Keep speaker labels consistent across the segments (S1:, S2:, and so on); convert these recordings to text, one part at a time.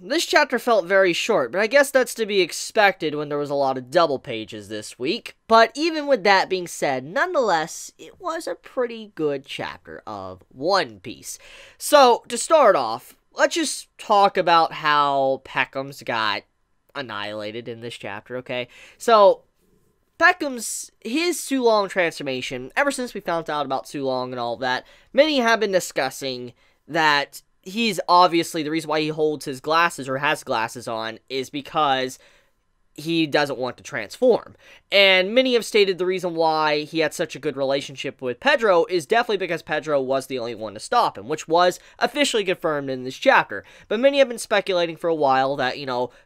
S1: This chapter felt very short, but I guess that's to be expected when there was a lot of double pages this week. But even with that being said, nonetheless, it was a pretty good chapter of One Piece. So, to start off, let's just talk about how Pekom's got annihilated in this chapter, okay? So, his Sulong transformation, ever since we found out about Sulong and all that, many have been discussing that he's obviously, the reason why he holds his glasses, or has glasses on, is because he doesn't want to transform. And many have stated the reason why he had such a good relationship with Pedro is definitely because Pedro was the only one to stop him, which was officially confirmed in this chapter. But many have been speculating for a while that,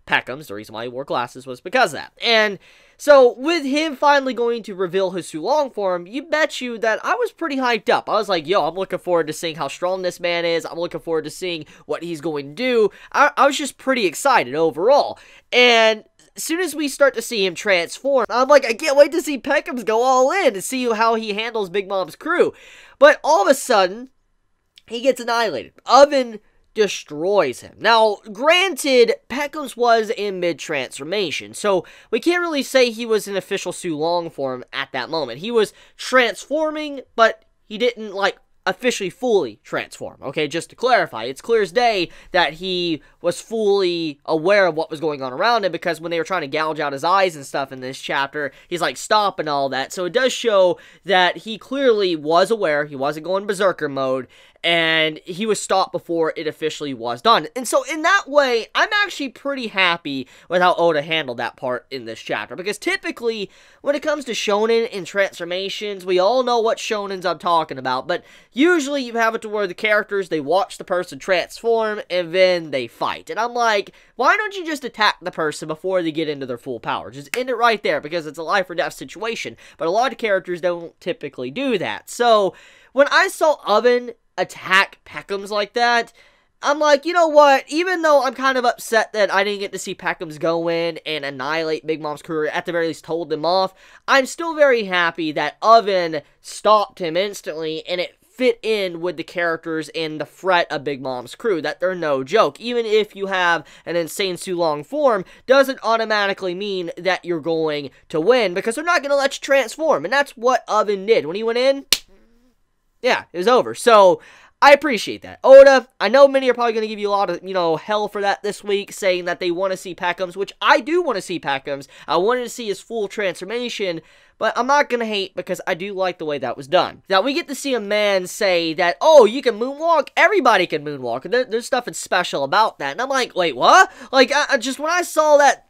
S1: Pekom's, the reason why he wore glasses was because of that. And so, with him finally going to reveal his Sulong form, you bet you that I was pretty hyped up. I was like, yo, I'm looking forward to seeing how strong this man is. I'm looking forward to seeing what he's going to do. I was just pretty excited overall. And as soon as we start to see him transform, I'm like, I can't wait to see Pekom's go all in and see how he handles Big Mom's crew. But all of a sudden, he gets annihilated. Oven destroys him. Now, granted, Pekom's was in mid-transformation, so we can't really say he was in official Sulong form at that moment. He was transforming, but he didn't, officially fully transform. Okay, just to clarify, it's clear as day that he was fully aware of what was going on around him, because when they were trying to gouge out his eyes and stuff in this chapter, he's like, stop and all that. So it does show that he clearly was aware, he wasn't going berserker mode, and he was stopped before it officially was done. And so in that way, I'm actually pretty happy with how Oda handled that part in this chapter, because typically, when it comes to shonen and transformations, we all know what shonens I'm talking about, but usually you have it to where the characters, they watch the person transform, and then they fight. And I'm like, why don't you just attack the person before they get into their full power? Just end it right there, because it's a life or death situation. But a lot of characters don't typically do that. So, when I saw Oven attack Pekom's like that, I'm like, you know what, even though I'm kind of upset that I didn't get to see Pekom's go in and annihilate Big Mom's crew, or at the very least hold them off, I'm still very happy that Oven stopped him instantly, and it fit in with the characters and the threat of Big Mom's crew, that they're no joke. Even if you have an insane Sulong form, doesn't automatically mean that you're going to win, because they're not going to let you transform, and that's what Oven did. When he went in, yeah, it was over. So, I appreciate that. Oda, I know many are probably going to give you a lot of, hell for that this week, saying that they want to see Pekom's, which I do want to see Pekom's. I wanted to see his full transformation, but I'm not going to hate, because I do like the way that was done. Now, we get to see a man say that, oh, you can moonwalk? Everybody can moonwalk. There's nothing special about that. And I'm like, wait, what? Like, just when I saw that,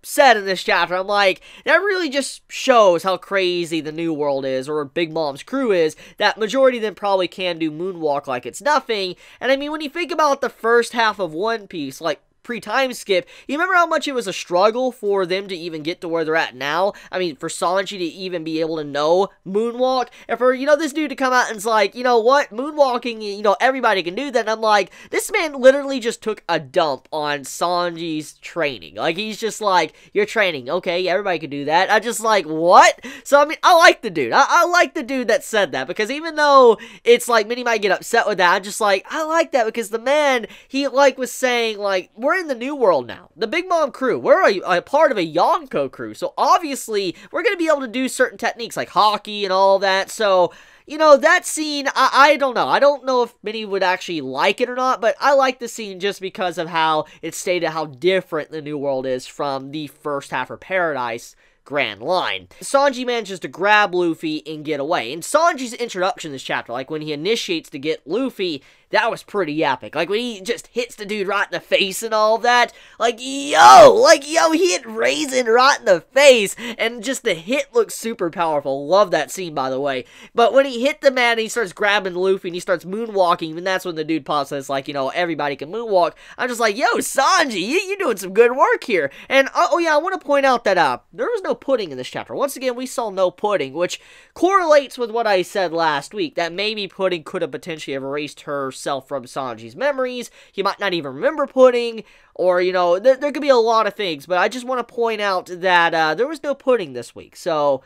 S1: said in this chapter, I'm like, that really just shows how crazy the New World is, or Big Mom's crew is, that majority of them probably can do moonwalk like it's nothing. And I mean, when you think about the first half of One Piece, pre-time skip, you remember how much it was a struggle for them to even get to where they're at now? I mean, for Sanji to even be able to know moonwalk, and for, this dude to come out and it's like, you know what, moonwalking, everybody can do that, and I'm like, this man literally just took a dump on Sanji's training. Like, he's just like, you're training, okay, everybody can do that. I just like, what? So, I mean, I like the dude. I like the dude that said that, because even though it's like, many might get upset with that, I'm just like, I like that, because the man, he, was saying, we're in the New World now. The Big Mom crew, we're a part of a Yonko crew, so obviously, we're going to be able to do certain techniques like hockey and all that, so, that scene, I don't know. I don't know if many would actually like it or not, but I like the scene just because of how it stated how different the New World is from the first half of Paradise Grand Line. Sanji manages to grab Luffy and get away. And Sanji's introduction in this chapter, when he initiates to get Luffy, that was pretty epic. When he just hits the dude right in the face and all that, he hit Raisin right in the face, and just the hit looks super powerful. Love that scene, by the way. But when he hit the man and he starts grabbing Luffy and he starts moonwalking, and that's when the dude pops says, everybody can moonwalk. I'm just like, yo, Sanji, you're doing some good work here. And, oh yeah, I want to point out that, there was no pudding in this chapter. Once again, we saw no pudding, which correlates with what I said last week, that maybe pudding could have potentially erased herself from Sanji's memories. He might not even remember pudding, or, there could be a lot of things, but I just want to point out that, there was no pudding this week, so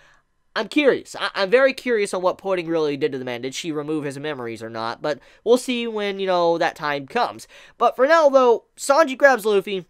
S1: I'm curious. I'm very curious on what Pudding really did to the man. Did she remove his memories or not? But we'll see when, that time comes. But for now, though, Sanji grabs Luffy.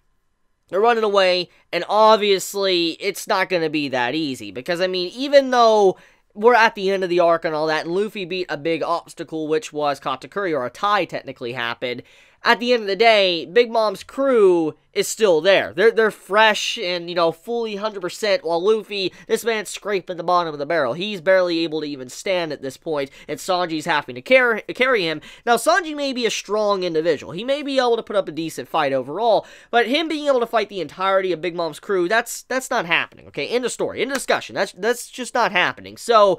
S1: They're running away, and obviously, it's not going to be that easy. Because, I mean, even though we're at the end of the arc and all that, and Luffy beat a big obstacle, which was Katakuri, or a tie technically happened, at the end of the day, Big Mom's crew is still there. They're fresh and, fully 100%, while Luffy, this man's scraping the bottom of the barrel. He's barely able to even stand at this point, and Sanji's having to carry him. Now, Sanji may be a strong individual. He may be able to put up a decent fight overall, but him being able to fight the entirety of Big Mom's crew, that's not happening, okay? End of story, end of discussion. That's just not happening. So,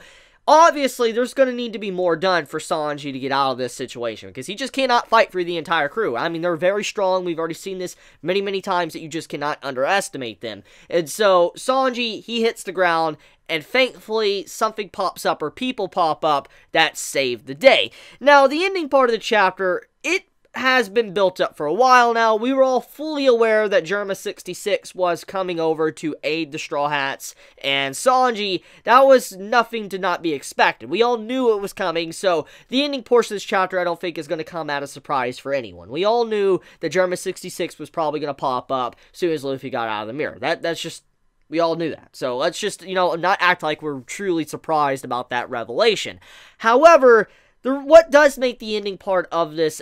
S1: obviously, there's going to need to be more done for Sanji to get out of this situation, because he just cannot fight for the entire crew. I mean, they're very strong. We've already seen this many, many times that you just cannot underestimate them. And so, Sanji, he hits the ground, and thankfully, something pops up, or people pop up, that save the day. Now, the ending part of the chapter, it has been built up for a while now. We were all fully aware that Germa 66 was coming over to aid the Straw Hats, and Sanji, that was nothing to not be expected. We all knew it was coming, so the ending portion of this chapter I don't think is going to come as a surprise for anyone. We all knew that Germa 66 was probably going to pop up as soon as Luffy got out of the mirror. That's just, we all knew that. So let's just, not act like we're truly surprised about that revelation. However, what does make the ending part of this,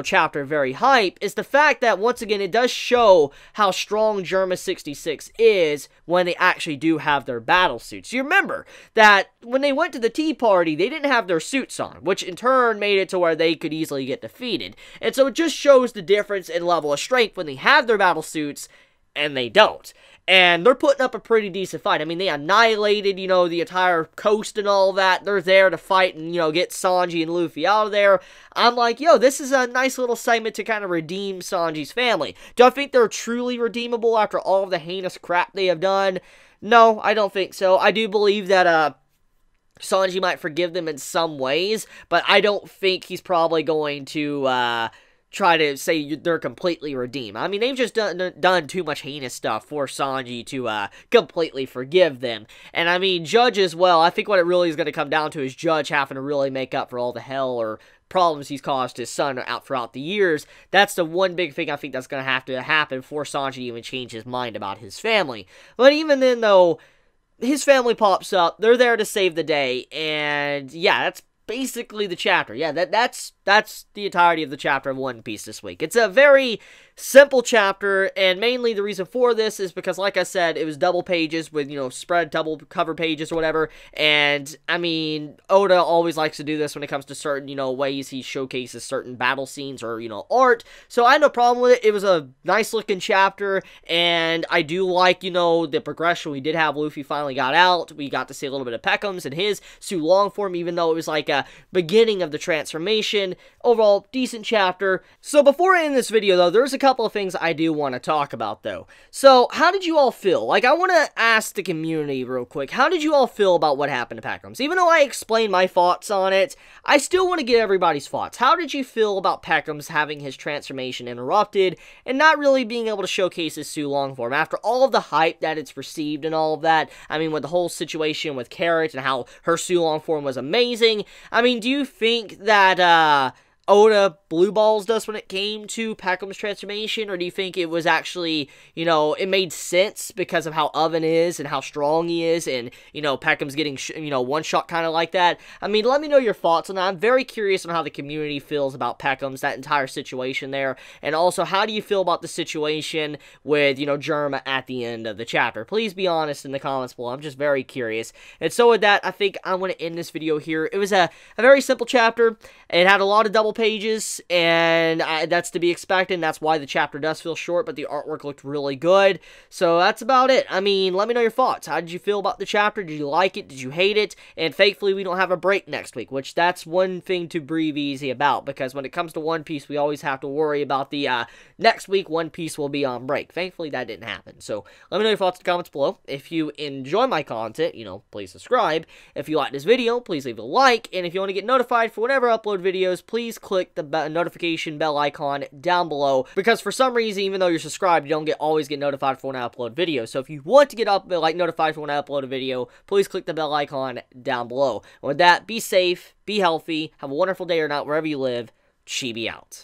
S1: chapter very hype is the fact that, once again, it does show how strong Germa 66 is when they actually do have their battle suits. You remember that when they went to the tea party, they didn't have their suits on, which in turn made it to where they could easily get defeated. And so it just shows the difference in level of strength when they have their battle suits and they don't. And they're putting up a pretty decent fight. I mean, they annihilated, the entire coast and all that. They're there to fight and, get Sanji and Luffy out of there. I'm like, this is a nice little segment to kind of redeem Sanji's family. Do I think they're truly redeemable after all of the heinous crap they have done? No, I don't think so. I do believe that, Sanji might forgive them in some ways, but I don't think he's probably going to, try to say they're completely redeemed. I mean, they've just done too much heinous stuff for Sanji to completely forgive them. And I mean, Judge as well. I think what it really is going to come down to is Judge having to really make up for all the hell or problems he's caused his son out throughout the years. That's the one big thing I think that's going to happen for Sanji to even change his mind about his family. But even then, though, his family pops up. They're there to save the day. And yeah, that's basically the chapter. Yeah, that's the entirety of the chapter of One Piece this week. It's a very simple chapter, and mainly the reason for this is because, like I said, it was double pages with, spread double cover pages or whatever, and, I mean, Oda always likes to do this when it comes to certain, ways he showcases certain battle scenes or, art, so I had no problem with it. It was a nice-looking chapter, and I do like, the progression. We did have Luffy finally got out. We got to see a little bit of Pekham's and his Su Long form, even though it was like a beginning of the transformation. Overall, decent chapter. So before I end this video, though, there's a couple of things I do want to talk about, though. So, how did you all feel? Like, I want to ask the community real quick, how did you all feel about what happened to Pekom's? Even though I explained my thoughts on it, I still want to get everybody's thoughts. How did you feel about Pekom's having his transformation interrupted and not really being able to showcase his Su Long form after all of the hype that it's received and all of that? I mean, with the whole situation with Carrot and how her Su Long form was amazing. I mean, do you think that, Oda blue balls us when it came to Pekom's transformation, or do you think it was actually, it made sense because of how Oven is and how strong he is, and, Pekom's getting, one shot kind of like that? I mean, let me know your thoughts on that. I'm very curious on how the community feels about Pekom's, that entire situation there, and also, how do you feel about the situation with, Germa at the end of the chapter? Please be honest in the comments below. I'm just very curious. And so with that, I think I'm going to end this video here. It was a very simple chapter. It had a lot of double pages, and that's to be expected, and that's why the chapter does feel short, but the artwork looked really good. So that's about it. I mean, let me know your thoughts. How did you feel about the chapter? Did you like it? Did you hate it? And thankfully, we don't have a break next week, which that's one thing to breathe easy about, because when it comes to One Piece, we always have to worry about the next week One Piece will be on break. Thankfully, that didn't happen. So let me know your thoughts in the comments below. If you enjoy my content, please subscribe. If you like this video, please leave a like, and if you want to get notified for whenever I upload upload videos, please click the notification bell icon down below, because for some reason, even though you're subscribed, you don't always get notified for when I upload videos. So if you want to get notified for when I upload a video, please click the bell icon down below. And with that, be safe, be healthy, have a wonderful day or night wherever you live. Chibi out.